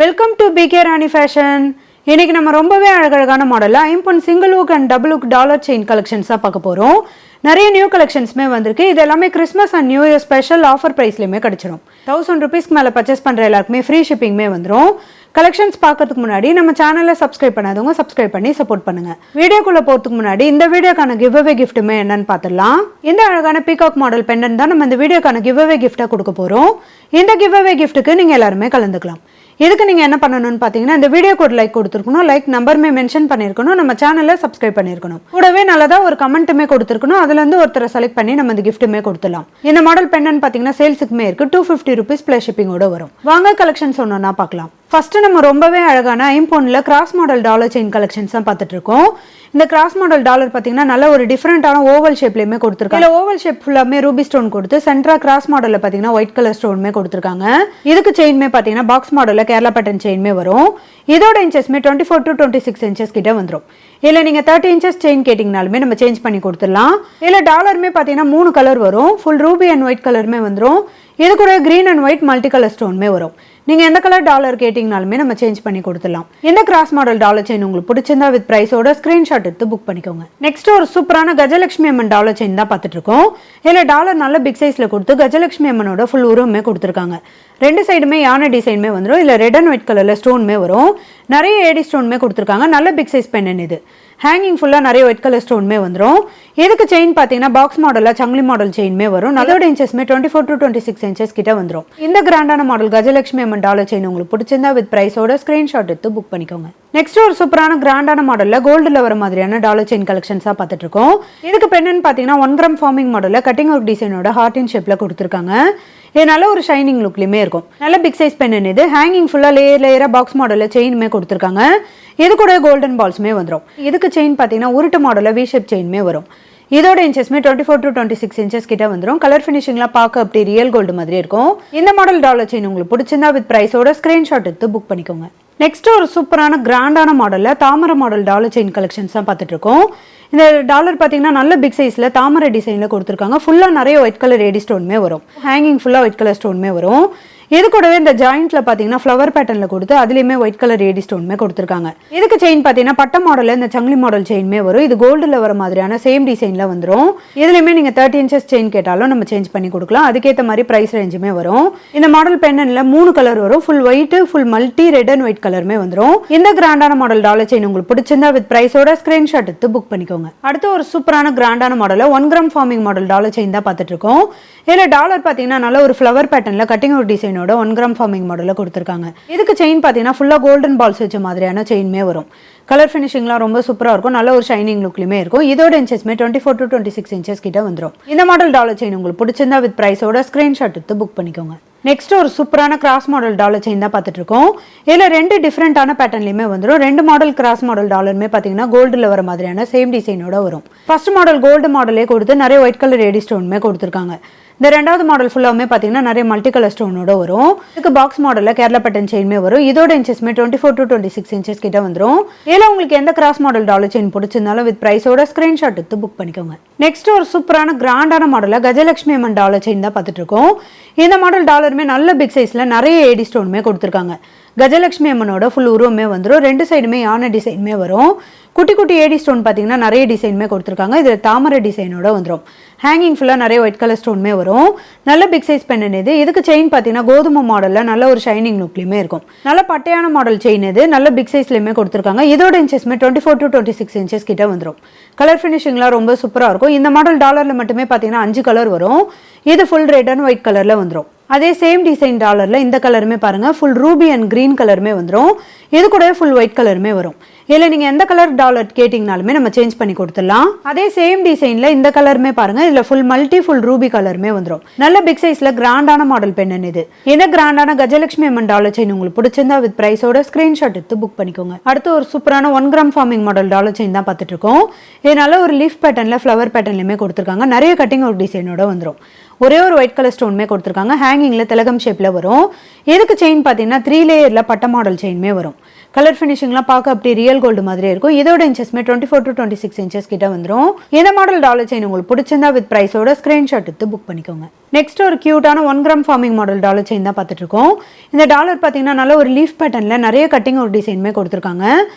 Welcome to P K Rani fashion. இன்னைக்கு நம்ம ரொம்பவே அழகழகான மாடலில் ஐம்பொன் single hook and double hook dollar chain கலெக்ஷன்ஸாக பார்க்க போகிறோம். நிறைய நியூ கலெக்ஷன்ஸுமே வந்திருக்கு. இது எல்லாமே Christmas and new year special offer ப்ரைஸ்லையுமே கிடச்சிடும். 1000 rupees மேலே பர்ச்சேஸ் பண்ணுற எல்லாருக்குமே ஃப்ரீ ஷிப்பிங்குமே வந்துடும். கலெக்ஷன்ஸ் பார்க்கறதுக்கு முன்னாடி நம்ம சேனலை சப்ஸ்கிரைப் பண்ணாதவங்க சப்ஸ்கிரைப் பண்ணி சப்போர்ட் பண்ணுங்க. வீடியோக்குள்ள போறதுக்கு முன்னாடி இந்த வீடியோக்கான கிவ் அவே கிஃப்ட்டுமே என்னன்னு பார்த்துடலாம். இந்த அழகான பீகாக் மாடல் பெண்டன் தான் நம்ம இந்த வீடியோக்கான கிவ் அவே கிஃப்டா கொடுக்க போறோம். இந்த கிவ் அவே கிஃப்ட்டுக்கு நீங்க எல்லாருமே கலந்துக்கலாம். இதுக்கு நீங்க என்ன பண்ணணும்னு பாத்தீங்கன்னா இந்த வீடியோக்கு ஒரு லைக் கொடுத்துருக்கணும், லைக் நம்பருமே மென்ஷன் பண்ணிருக்கணும், நம்ம சேனலை சப்ஸ்கிரைப் பண்ணிருக்கணும், கூடவே நல்லதா ஒரு கமெண்ட்டுமே கொடுத்துருக்கணும். அதுல இருந்து ஒருத்தரை செலக்ட் பண்ணி நம்ம இந்த கிஃப்ட்டுமே கொடுத்துலாம். இந்த மாடல் பெண்டன் பாத்தீங்கன்னா சேல்ஸுக்குமே இருக்கு. 250 rupees பிளஸ் ஷிப்பிங்கோட வரும். வாங்க கலெக்ஷன்ஸ் ஒன்னொன்னா பார்க்கலாம். ஃபர்ஸ்ட் நம்ம ரொம்பவே அழகான ஐம்பொன்ல cross model dollar chain collections தான் பார்த்துட்டு இருக்கோம். இந்த கிராஸ் மாடல் டாலர் பார்த்தீங்கன்னா நல்ல ஒரு டிஃப்ரெண்டான ஓவல் ஷேப்லையுமே கொடுத்துருக்காங்க. இல்லை ஓவல் ஷேப் ஃபுல்லாமே ரூபி ஸ்டோன் கொடுத்து சென்ட்ரா கிராஸ் மாடலில் பார்த்தீங்கன்னா ஒயிட் கலர் ஸ்டோனுமே கொடுத்துருக்காங்க. இதுக்கு செயின்மே பார்த்தீங்கன்னா பாக்ஸ் மாடலில் கேரளா பேட்டர்ன் செயின்மே வரும். இதோட இன்ச்சஸ்மே 24 to 26 inches கிட்ட வந்துடும். இல்லை நீங்கள் 30 inches செயின் கேட்டிங்கனாலுமே நம்ம சேஞ்ச் பண்ணி கொடுத்துடலாம். இல்லை டாலருமே பார்த்தீங்கன்னா 3 கலர் வரும். ஃபுல் ரூபி அண்ட் ஒயிட் கலருமே வந்துடும். இது கூட green and white multi colour ஸ்டோனுமே வரும். நீங்கள் எந்த கலர் டாலர் கேட்டிங்கனாலுமே நம்ம சேஞ்ச் பண்ணி கொடுத்துடலாம். இந்த கிராஸ் மாடல் டாலர் செயின் உங்களுக்கு பிடிச்சிருந்தா வித் ப்ரைஸோட ஸ்க்ரீன்ஷாட் எடுத்து புக் பண்ணிக்கோங்க. நெக்ஸ்ட் ஒரு சூப்பரான கஜலட்சுமி அம்மன் டாலர் செயின் தான் பார்த்துட்டு இருக்கோம். இதில் டாலர் நல்ல பிக் சைஸில் கொடுத்து கஜலட்சுமி அம்மனோட ஃபுல் உருவமே கொடுத்துருக்காங்க. ரெண்டு சைடுமே யானை டிசைனுமே வந்துடும். இல்லை ரெட் அண்ட் ஒயிட் கலரில் ஸ்டோனுமே வரும். நிறைய ஏடி ஸ்டோனுமே கொடுத்துருக்காங்க. நல்ல பிக் சைஸ் பெண்ணன் இது. ஹேங்கிங் ஃபுல்லாக நிறைய ஒயிட் கலர் ஸ்டோனுமே வந்துடும். இதுக்கு செயின் பார்த்தீங்கன்னா பாக்ஸ் மாடலில் சங்கிலி மாடல் செயின்மே வரும். நல்லோட இன்ச்சஸ்மே 24 to 26 inches கிட்ட வந்துடும். இந்த கிராண்டான மாடல் கஜலட்சுமி அம்மன் டாலர் செயின் உங்களுக்கு பிடிச்சிருந்தா வித் ப்ரைஸோட ஸ்க்ரீன்ஷாட் எடுத்து புக் பண்ணிக்கோங்க. நெக்ஸ்ட் ஒரு சூப்பரான கிராண்டான மாடலில் கோல்டில் வர மாதிரியான டாலர் செயின் கலெக்ஷன்ஸாக பார்த்துட்டு இருக்கோம். இதுக்கு பெண்ணு பார்த்தீங்கன்னா 1 gram ஃபார்மிங் மாடலில் கட்டிங் ஒர்க் டிசைனோட ஹார்ட் இன் ஷேப்பில் கொடுத்துருக்காங்க. இது நல்ல ஒரு ஷைனிங் லுக்லையுமே இருக்கும். நல்ல பிக் சைஸ் பெண்ணு இது. ஹேங்கிங் ஃபுல்லாக லேயராக பாக்ஸ் மாடலில் செயினுமே கொடுத்துருக்காங்க. இது கூட கோல்டன் பால்ஸுமே வந்துடும். இதுக்கு செயின் பார்த்தீங்கன்னா உருட்டு மாடலில் வி ஷேப் செயின்மே வரும். இதோட இன்ச்சஸ்மே 24 to 26 inches கிட்ட வந்துடும். கலர் ஃபினிஷிங்லாம் பார்க்க அப்படி ரியல் கோல்டு மாதிரி இருக்கும். இந்த மாடல் டாலர் செயின் உங்களுக்கு பிடிச்சிருந்தா வித் ப்ரைஸோட ஸ்க்ரீன்ஷாட் எடுத்து புக் பண்ணிக்கோங்க. நெக்ஸ்ட் ஒரு சூப்பரான கிராண்டான மாடலில் தாமரை மாடல் டாலர் செயின் கலெக்ஷன்ஸ் தான் பார்த்துட்டு இருக்கோம். இந்த டாலர் பார்த்தீங்கன்னா நல்ல பிக் சைஸில் தாமரை டிசைனில் கொடுத்துருக்காங்க. ஃபுல்லாக நிறைய ஒயிட் கலர் ஏடி ஸ்டோனுமே வரும். ஹேங்கிங் ஃபுல்லாக ஒயிட் கலர் ஸ்டோனுமே வரும். இது கூடவே இந்த ஜாயிண்ட்ல பார்த்தீங்கன்னா ஃப்ளவர் பேட்டர்னில் கொடுத்து அதுலேயுமே ஒயிட் கலர் ஏடி ஸ்டோனுமே கொடுத்துருக்காங்க. இதுக்கு செயின் பார்த்தீங்கன்னா பட்ட மாடலில் இந்த சங்கிலி மாடல் செயின்மே வரும். இது கோல்டில் வர மாதிரியான சேம் டிசைனில் வந்துடும். இதுலையுமே நீங்கள் 30 inches செயின் கேட்டாலும் நம்ம சேஞ்ச் பண்ணி கொடுக்கலாம். அதுக்கேற்ற மாதிரி ப்ரைஸ் ரேஞ்சுமே வரும். இந்த மாடல் பெண்ணனில் 3 கலர் வரும். Full white, full multi red and white கலருமே வந்துடும். இந்த கிராண்டான மாடல் டாலர் செயின் உங்களுக்கு பிடிச்சிருந்தா வித் ப்ரைஸோட ஸ்க்ரீன்ஷாட் எடுத்து புக் பண்ணிக்கோங்க. அடுத்து ஒரு சூப்பரான கிராண்டான மாடலில் 1 gram forming model dollar chain தான் பார்த்துட்டு இருக்கோம். இதில் டாலர் பார்த்தீங்கன்னா நல்ல ஒரு ஃப்ளவர் பேட்டர்னில் கட்டிங் ஒரு டிசைன் 1 gram ஃபார்மிங் மாடலில் கொடுத்துருக்காங்க. இதுக்கு செயின் பார்த்தீங்கன்னா ஃபுல்லாக கோல்டன் பால்ஸ் வச்ச மாதிரியான செயின்மே வரும். கலர் ஃபினிஷிங்லாம் ரொம்ப சூப்பராக இருக்கும். நல்ல ஒரு ஷைனிங் லுக்லையுமே இருக்கும். இதோட இன்ச்சஸ்மே 24 to 26 inches கிட்ட வந்துடும். இந்த மாடல் டாலர் செயின் உங்களுக்கு பிடிச்சிருந்தா வித் ப்ரைஸோட ஸ்க்ரீன்ஷாட் எடுத்து புக் பண்ணிக்கோங்க. நெக்ஸ்ட் ஒரு சூப்பரான கிராஸ் மாடல் டாலர் செயின் தான் பார்த்துட்டு இருக்கோம். இதில் 2 டிஃப்ரெண்டான பேட்டர்ன்லையுமே வந்துடும். 2 மாடல் கிராஸ் மாடல் டாலருமே பார்த்தீங்கன்னா கோல்டில் வர மாதிரியான சேம் டிசைனோட வரும். ஃபர்ஸ்ட் மாடல் கோல்டு மாடலே கொடுத்து நிறைய ஒயிட் கலர் ஏடி ஸ்டோனுமே கொடுத்துருக்காங்க. இந்த ரெண்டாவது மாடல் ஃபுல்லாமே பார்த்தீங்கன்னா நிறைய மல்டி கலர் ஸ்டோனோட வரும். இதுக்கு பாக்ஸ் மாடலில் கேரளா பேட்டர்ன் செயின்மே வரும். இதோட இன்ச்சஸ்மே 24 to 26 inches கிட்ட வந்துடும். இதில் உங்களுக்கு எந்த கிராஸ் மாடல் டாலர் செயின் பிடிச்சிருந்தாலும் வித் ப்ரைஸோட ஸ்க்ரீன்ஷாட் எடுத்து புக் பண்ணிக்கோங்க. நெக்ஸ்ட் ஒரு சூப்பரான கிராண்டான மாடலில் கஜலட்சுமி அம்மன் டாலர் செயின் தான் பார்த்துட்டு இருக்கோம். இந்த மாடல் டாலருமே நல்ல பிக் சைஸில் நிறைய ஏடி ஸ்டோனுமே கொடுத்துருக்காங்க. கஜலட்சுமி அம்மனோட ஃபுல் உருவமே வந்துடும். 2 சைடுமே யானை டிசைனுமே வரும். குட்டி குட்டி ஏடி ஸ்டோன் பார்த்தீங்கன்னா நிறைய டிசைனுமே கொடுத்துருக்காங்க. இதில் தாமரை டிசைனோட வந்துடும். ஹேங்கிங் ஃபுல்லாக நிறைய ஒயிட் கலர் ஸ்டோனுமே வரும். நல்ல பிக் சைஸ் பெண்ணன் இது. இதுக்கு செயின் பார்த்தீங்கன்னா கோதுமை மாடலில் நல்ல ஒரு ஷைனிங் லுக்லையுமே இருக்கும். நல்ல பட்டையான மாடல் செயின் இது. நல்ல பிக் சைஸ்லையுமே கொடுத்துருக்காங்க. இதோட இன்ச்சஸ்மே 24 to 26 inches கிட்ட வந்துடும். கலர் ஃபினிஷிங்லாம் ரொம்ப சூப்பராக இருக்கும். இந்த மாடல் டாலரில் மட்டுமே பார்த்தீங்கன்னா 5 கலர் வரும். இது ஃபுல் ரெட் அண்ட் ஒயிட் கலரில் வந்துடும். அதே சேம் டிசைன் டாலரில் இந்த கலருமே பாருங்கள் ஃபுல் ரூபி அண்ட் க்ரீன் கலருமே வந்துடும். இது கூடவே ஃபுல் ஒயிட் கலருமே வரும். இதில் நீங்கள் எந்த கலர் டாலர் கேட்டிங்கனாலுமே நம்ம சேஞ்ச் பண்ணி கொடுத்துடலாம். அதே சேம் டிசைனில் இந்த கலருமே பாருங்கள் இதில் ஃபுல் மல்டி ஃபுல் ரூபி கலருமே வந்துடும். நல்ல பிக் சைஸில் கிராண்டான மாடல் பெண்ணன் இது. இந்த கிராண்டான கஜலட்சுமி அம்மன் டாலர் செயின் உங்களுக்கு பிடிச்சிருந்தா வித் ப்ரைஸோட ஸ்க்ரீன்ஷாட் எடுத்து புக் பண்ணிக்கோங்க. அடுத்து ஒரு சூப்பரான 1 gram forming model dollar chain தான் பார்த்துட்டு இருக்கோம். இது நல்ல ஒரு லீஃப் பேட்டர்னில் ஃப்ளவர் பேட்டர்ன்லையுமே கொடுத்துருக்காங்க. நிறைய கட்டிங் ஒரு டிசைனோட வந்துடும். ஒரே ஒரு ஒயிட் கலர் ஸ்டோனுமே கொடுத்துருக்காங்க. ஹேங்கிங்கில் திலகம் ஷேப்பில் வரும். இதுக்கு செயின் பார்த்தீங்கன்னா 3 லேயரில் பட்ட மாடல் செயின்மே வரும். கலர் ஃபினிஷிங்லாம் பார்க்க அப்படி ரியல் கோல்டு மாதிரி இருக்கும். இதோட இன்ச்சஸ்மே 24 to 26 இன்ச்சஸ் கிட்ட வந்துடும். இந்த மாடல் டாலர் செயின் உங்களுக்கு பிடிச்சிருந்தா வித் ப்ரைஸோட ஸ்க்ரீன்ஷாட் எடுத்து புக் பண்ணிக்கோங்க. நெக்ஸ்ட் ஒரு கியூட்டான 1 gram forming model dollar chain தான் பார்த்துட்டு இருக்கோம். இந்த டாலர் பார்த்தீங்கன்னா நல்ல ஒரு லீஃப் பேட்டர்னில் நிறைய கட்டிங் ஒரு டிசைனுமே கொடுத்துருக்காங்க.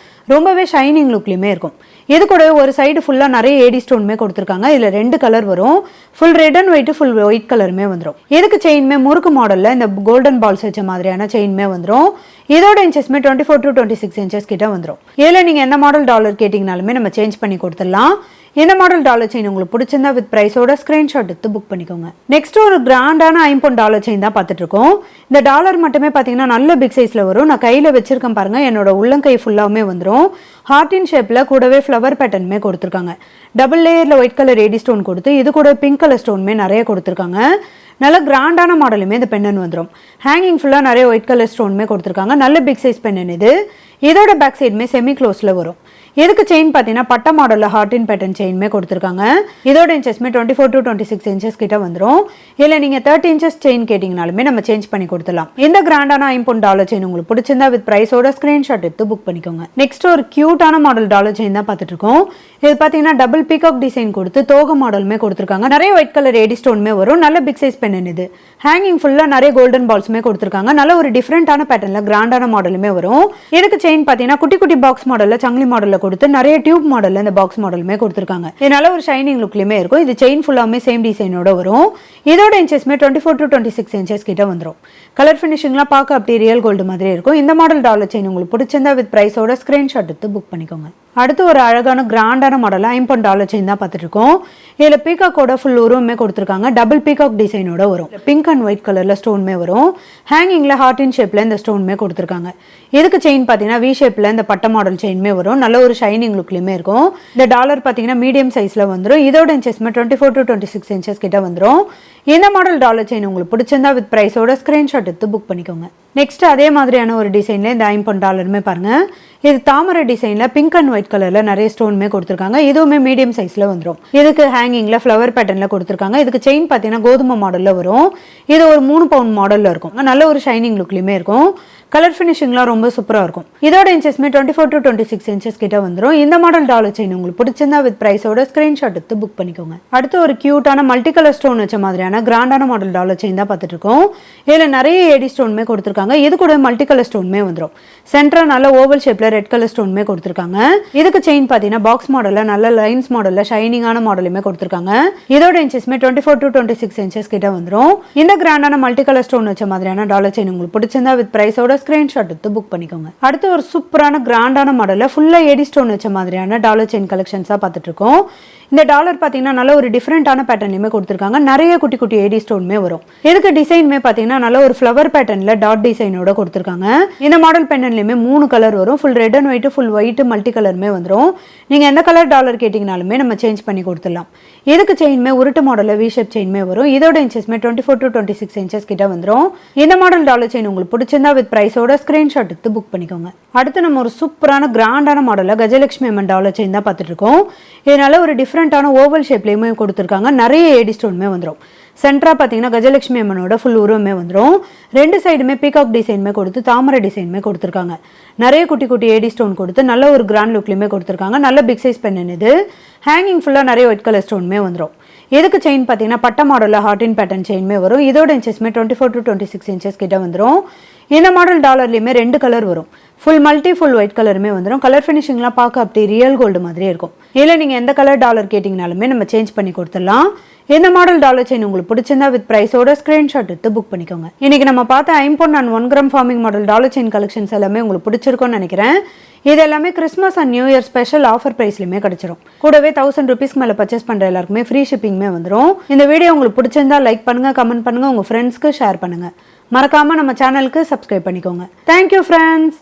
ரொம்பவே ஷைனிங் லுக்லையுமே இருக்கும். இது கூட ஒரு சைடு ஃபுல்லாக நிறைய ஏடி ஸ்டோனுமே கொடுத்துருக்காங்க. இதில் 2 கலர் வரும். Full red and white, full white கலருமே வந்துடும். இதுக்கு செயின்மே முறுக்கு மாடலில் இந்த கோல்டன் பால்ஸ் வச்ச மாதிரியான செயின்மே வந்துடும். இதோட இன்ச்சஸ்மே 24 to 26 இன்ச்சஸ் கிட்ட வந்துடும். இதில் நீங்கள் எந்த மாடல் டாலர் கேட்டிங்கனாலுமே நம்ம சேஞ்ச் பண்ணி கொடுத்துடலாம். இந்த மாடல் டாலர் செயின் உங்களுக்கு பிடிச்சிருந்தா வித் ப்ரைஸோட ஸ்க்ரீன்ஷாட் எடுத்து புக் பண்ணிக்கோங்க. நெக்ஸ்ட் ஒரு கிராண்டான 5 பவுண்ட் டாலர் செயின் தான் பார்த்துட்டு இருக்கோம். இந்த டாலர் மட்டுமே பார்த்தீங்கன்னா நல்ல பிக் சைஸில் வரும். நான் கையில் வச்சிருக்கேன் பாருங்க, என்னோட உள்ளங்கை ஃபுல்லாகவே வந்துடும். ஹார்டின் ஷேப்பில் கூடவே ஃப்ளவர் பேட்டர்னுமே கொடுத்துருக்காங்க. டபுள் லேயரில் ஒயிட் கலர் ஏடி ஸ்டோன் கொடுத்து இது கூட பிங்க் கலர் ஸ்டோனுமே நிறைய கொடுத்துருக்காங்க. நல்ல கிராண்டான மாடலுமே இந்த பெண்ணன் வந்துடும். ஹேங்கிங் ஃபுல்லாக நிறைய ஒயிட் கலர் ஸ்டோனுமே கொடுத்துருக்காங்க. நல்ல பிக் சைஸ் பெண்ணன் இது. இதோட பேக் சைடுமே செமி க்ளோஸில் வரும். இதுக்கு செயின் பார்த்தீங்கன்னா பட்ட மாடலில் ஹார்டின் பேட்டர்ன் செயின்மே கொடுத்துருக்காங்க. இதோட இன்ச்சஸ்மே 24 to 26 இன்ச்சஸ் கிட்ட வந்துடும். இல்லை நீங்கள் 30 இன்ச்சஸ் செயின் கேட்டிங்கனாலுமே நம்ம சேஞ்ச் பண்ணி கொடுத்துலாம். இந்த கிராண்டான 5 பவுண்ட் டாலர் செயின் உங்களுக்கு பிடிச்சிருந்தா வித் ப்ரைஸோட ஸ்க்ரீன்ஷாட் எடுத்து புக் பண்ணிக்கோங்க. நெக்ஸ்ட் ஒரு கியூட்டான மாடல் டாலர் செயின் தான் பார்த்துட்டு இருக்கோம். இது பார்த்தீங்கன்னா டபுள் பீகாக் டிசைன் கொடுத்து தோகை மாடலுமே கொடுத்துருக்காங்க. நிறைய ஒயிட் கலர் ஏடி ஸ்டோனுமே வரும். நல்ல பிக் சைஸ் பெண்ணன் இது. ஹேங்கிங் ஃபுல்லாக நிறைய கோல்டன் பால்ஸுமே கொடுத்துருக்காங்க. நல்ல ஒரு டிஃப்ரெண்டான பேட்டர்னில் கிராண்டான மாடலுமே வரும். இதுக்கு செயின் பார்த்தீங்கன்னா குட்டி குட்டி பாக்ஸ் மாடலில் சங்கிலி மாடலில் கொடுத்து நிறைய டியூப் மாடலில் இந்த பாக்ஸ் மாடலுமே கொடுத்துருக்காங்க. இதனால ஒரு ஷைனிங் லுக்லையுமே இருக்கும். இது செயின் ஃபுல்லாமே சேம் டிசைனோட வரும். இதோட இன்ச்சஸ்மே 24 to 26 இன்ச்சஸ் கிட்ட வந்துடும். கலர் ஃபினிஷிங்லாம் பார்க்க அப்படி ரியல் கோல்டு மாதிரி இருக்கும். இந்த மாடல் டாலர் செயின் உங்களுக்கு பிடிச்சிருந்தா வித் ப்ரைஸோட ஸ்க்ரீன்ஷாட் எடுத்து புக் பண்ணிக்கோங்க. அடுத்து ஒரு அழகான கிராண்டான மாடல் 5 பவுண்ட் டாலர் செயின் தான் பார்த்துட்டு இருக்கோம். இதில் பீகாக்கோட ஃபுல் உருவமே கொடுத்துருக்காங்க. டபுள் பீகாக் டிசைனோட வரும். பிங்க் அண்ட் ஒயிட் கலரில் ஸ்டோனுமே வரும். ஹேங்கிங்கில் ஹார்டின் ஷேப்பில் இந்த ஸ்டோனுமே கொடுத்துருக்காங்க. இதுக்கு செயின் பார்த்தீங்கன்னா வி ஷேப்பில் இந்த பட்ட மாடல் செயின்மே வரும். நல்ல ஒரு ஷைனிங் லுக்லையுமே இருக்கும். இந்த டாலர் பார்த்தீங்கன்னா மீடியம் சைஸில் வந்துடும். இதோட இன்ச்சஸ்மே 24 to 26 இன்ச்சஸ் கிட்ட வந்துடும். இந்த மாடல் டாலர் செயின் உங்களுக்கு பிடிச்சிருந்தா வித் ப்ரைஸோட ஸ்க்ரீன்ஷாட் எடுத்து புக் பண்ணிக்கோங்க. நெக்ஸ்ட் அதே மாதிரியான ஒரு டிசைனில் இந்த 5 பவுண்ட் டாலருமே பாருங்க. இது தாமரை டிசைனில் பிங்க் அண்ட் ஒயிட் கலரில் நிறைய ஸ்டோனுமே கொடுத்துருக்காங்க. இதுவுமே மீடியம் சைஸில் வந்துடும். இதுக்கு ஹேங்கிங்கில் ஃப்ளவர் பேட்டர்னில் கொடுத்துருக்காங்க. இதுக்கு செயின் பார்த்தீங்கன்னா கோதுமை மாடலில் வரும். இது ஒரு 3 பவுண்ட் மாடலில் இருக்கும். நல்ல ஒரு ஷைனிங் லுக்லையுமே இருக்கும். கலர் ஃபினிஷிங்லாம் ரொம்ப சூப்பராக இருக்கும். இதோட இன்ச்சஸ்மே 24 to 26 இன்ச்சஸ் கிட்ட வந்துடும். இந்த மாடல் டாலர் செயின் உங்களுக்கு பிடிச்சிருந்தா வித் ப்ரைஸோட ஸ்க்ரீன்ஷாட் எடுத்து புக் பண்ணிக்கோங்க. அடுத்து ஒரு கியூட்டான மல்டி கலர் ஸ்டோன் வச்ச மாதிரியான கிராண்டான மாடல் டாலர் செயின் தான் பார்த்துட்டு இருக்கோம். இதில் நிறைய ஏடி ஸ்டோனுமே கொடுத்துருக்காங்க. இது கூட மல்டி கலர் ஸ்டோனுமே வந்துடும். சென்டரா நல்ல ஓவல் ஷேப்ல ரெட் கலர் ஸ்டோனுமே கொடுத்துருக்காங்க. இதுக்கு செயின் பார்த்தீங்கன்னா பாக்ஸ் மாடலில் நல்ல லைன்ஸ் மாடலில் ஷைனிங்கான மாடலுமே கொடுத்துருக்காங்க. இதோட இன்ச்சஸ்மே 24 to 26 இன்ச்சஸ் கிட்ட வந்துடும். இந்த கிராண்டான மல்டி கலர் ஸ்டோன் வச்ச மாதிரியான டாலர் செயின் உங்களுக்கு பிடிச்சிருந்தா வித் ப்ரைஸோட ஸ்கிரீன்ஷாட் எடுத்து புக் பண்ணிக்கோங்க. அடுத்து ஒரு சூப்பரான கிராண்டான மாடலில் ஃபுல்லாக ஏடி ஸ்டோன் வச்ச மாதிரியான டாலர் செயின் கலெக்ஷன்ஸாக பார்த்துட்டு இருக்கோம். இந்த டாலர் பார்த்தீங்கன்னா நல்ல ஒரு டிஃப்ரெண்டான பேட்டர்னுமே கொடுத்துருக்காங்க. நிறைய குட்டி குட்டி ஏடி ஸ்டோனுமே வரும். இதுக்கு டிசைனுமே பார்த்தீங்கன்னா நல்ல ஒரு ஃப்ளவர் பேட்டர்னில் டாட் டிசைனோட கொடுத்துருக்காங்க. இந்த மாடல் பென்னன்லையுமே 3 கலர் வரும். Full red and white, full white, multi கலருமே வந்துடும். நீங்கள் எந்த கலர் டாலர் கேட்டிங்கனாலுமே நம்ம சேஞ்ச் பண்ணி கொடுத்துடலாம். இதுக்கு செயின்மே உருட்டு மாடலில் வி ஷேப் செயின்மே வரும். இதோட இன்ச்சஸ்மே 24 to 26 இன்ச்சஸ் கிட்ட வந்துடும். இந்த மாடல் டாலர் செயின் உங்களுக்கு பிடிச்சிருந்தா வித் ப்ரைஸோட ஸ்க்ரீன்ஷாட் எடுத்து புக் பண்ணிக்கோங்க. அடுத்து நம்ம ஒரு சூப்பரான கிராண்டான மாடலில் கஜலட்சுமி அம்மன் டாலர் செயின் தான் பார்த்துட்டு இருக்கோம். இதனால ஒரு டிஃப்ரெண்டான ஓவல் ஷேப்லேயுமே கொடுத்துருக்காங்க. நிறைய ஏடி ஸ்டோனுமே வந்துடும். சென்டரா பார்த்தீங்கன்னா கஜலட்சுமி அம்மனோட ஃபுல் உருவமே வந்துடும். 2 சைடுமே பீகாக் டிசைனுமே கொடுத்து தாமரை டிசைனுமே கொடுத்துருக்காங்க. நிறைய குட்டி குட்டி ஏடி ஸ்டோன் கொடுத்து நல்ல ஒரு கிராண்ட் லுக்லையுமே கொடுத்துருக்காங்க. நல்ல பிக் சைஸ் பெண்ணன் இது. ஹேங்கிங் ஃபுல்லாக நிறைய ஒயிட் கலர் ஸ்டோனுமே வந்துடும். இதுக்கு செயின் பார்த்தீங்கன்னா பட்ட மாடலில் ஹார்டின் பேட்டர்ன் செயின்மே வரும். இதோட இன்ச்சஸ்மே 24 to 26 இன்ச்சஸ் கிட்ட வந்துடும். இந்த மாடல் டாலர்லையுமே 2 கலர் வரும். ஃபுல் மல்டி ஃபுல் ஒயிட் கலருமே வந்துடும். கலர் ஃபினிஷிங்லாம் பார்க்க அப்படி ரியல் கோல்டு மாதிரியே இருக்கும். இல்லை நீங்கள் எந்த கலர் டாலர் கேட்டிங்கனாலுமே நம்ம சேஞ்ச் பண்ணி கொடுத்துடலாம். இந்த மாடல் டாலர் செயின் உங்களுக்கு பிடிச்சிருந்தா வித் ப்ரைஸோட ஸ்க்ரீன்ஷாட் எடுத்து புக் பண்ணிக்கோங்க. இன்னைக்கு நம்ம பார்த்த 5 pound and 1 gram forming model dollar chain collections எல்லாமே உங்களுக்கு பிடிச்சிருக்கும்னு நினைக்கிறேன். இது எல்லாமே Christmas and new year special offer ப்ரைஸ்லையுமே கிடைச்சிரும். கூடவே 1000 ருபீஸ்க்கு மேலே பர்ச்சேஸ் பண்ணுற எல்லாருக்குமே ஃப்ரீ ஷிப்பிங்குமே வந்துடும். இந்த வீடியோ உங்களுக்கு பிடிச்சிருந்தா லைக் பண்ணுங்க, கமெண்ட் பண்ணுங்க, உங்கள் ஃப்ரெண்ட்ஸ்க்கு ஷேர் பண்ணுங்க. மறக்காம நம்ம சேனலுக்கு சப்ஸ்கிரைப் பண்ணிக்கோங்க. Thank you friends.